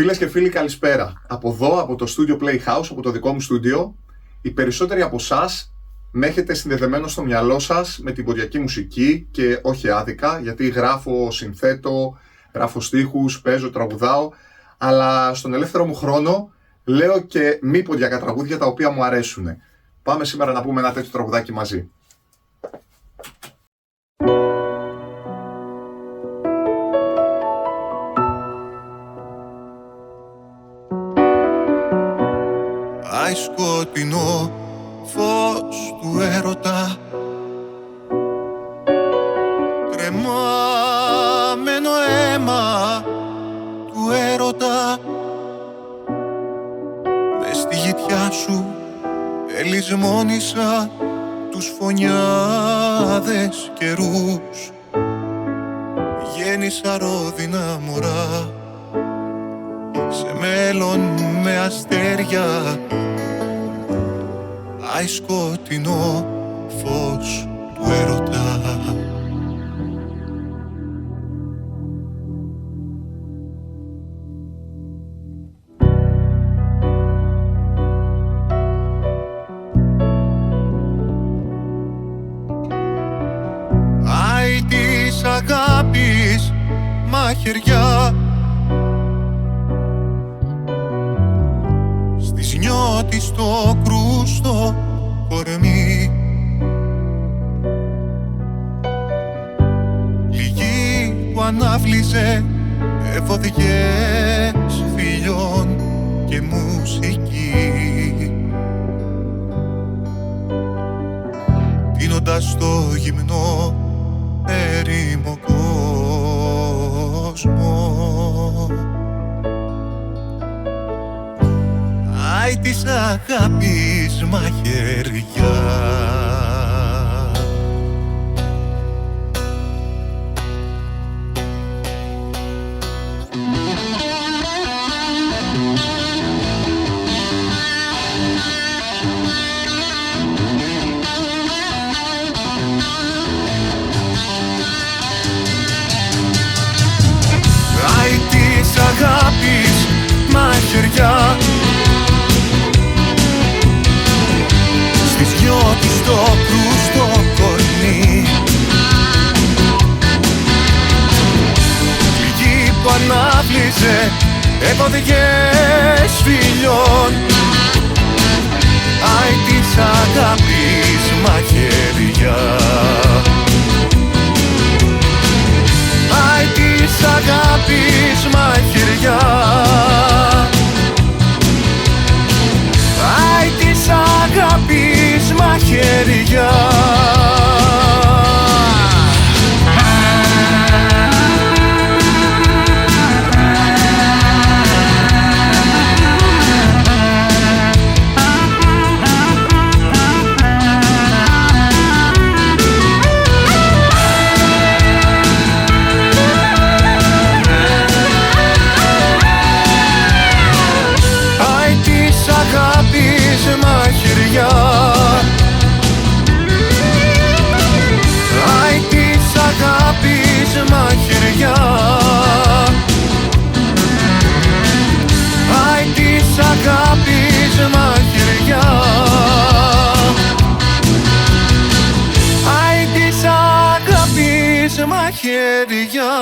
Φίλες και φίλοι, καλησπέρα. Από εδώ, από το Studio Playhouse, από το δικό μου στούντιο, οι περισσότεροι από εσάς με έχετε συνδεδεμένο στο μυαλό σας με την ποριακή μουσική και όχι άδικα, γιατί γράφω, συνθέτω, γράφω στίχους, παίζω, τραγουδάω, αλλά στον ελεύθερο μου χρόνο λέω και μη ποριακά τραγούδια τα οποία μου αρέσουν. Πάμε σήμερα να πούμε ένα τέτοιο τραγουδάκι μαζί. Άι σκοτεινό φως του έρωτα, κρεμάμενο αίμα του έρωτα, μες στη γητιά σου ελισμόνησα τους φωνιάδες καιρούς. Γέννησα ρόδινα μωρά σε μέλλον με αστέρια. Άι σκοτεινό φως του έρωτα. Άι της αγάπης μαχαιριά, στις νιώτη στο κρούστο κορμί. Λυγή που ανάβλυζε εφοδιές φιλιών και μουσική, τίνοντας το γυμνό έρημο κόσμο. Άι της αγάπης μαχαιριά. Άι της αγάπης μαχαιριά, στις νιώτη στο κρούστο κορμί. Πληγή που ανάβλυζε εφοδιές φιλιών. Άι της αγάπης μαχαιριά. Άι της αγάπης μαχαιριά. Άι της αγάπης μαχαιριά. Άι της αγάπης μαχαιριά. Άι της αγάπης μαχαιριά. Άι της αγάπης μαχαιριά. Άι της αγάπης μαχαιριά.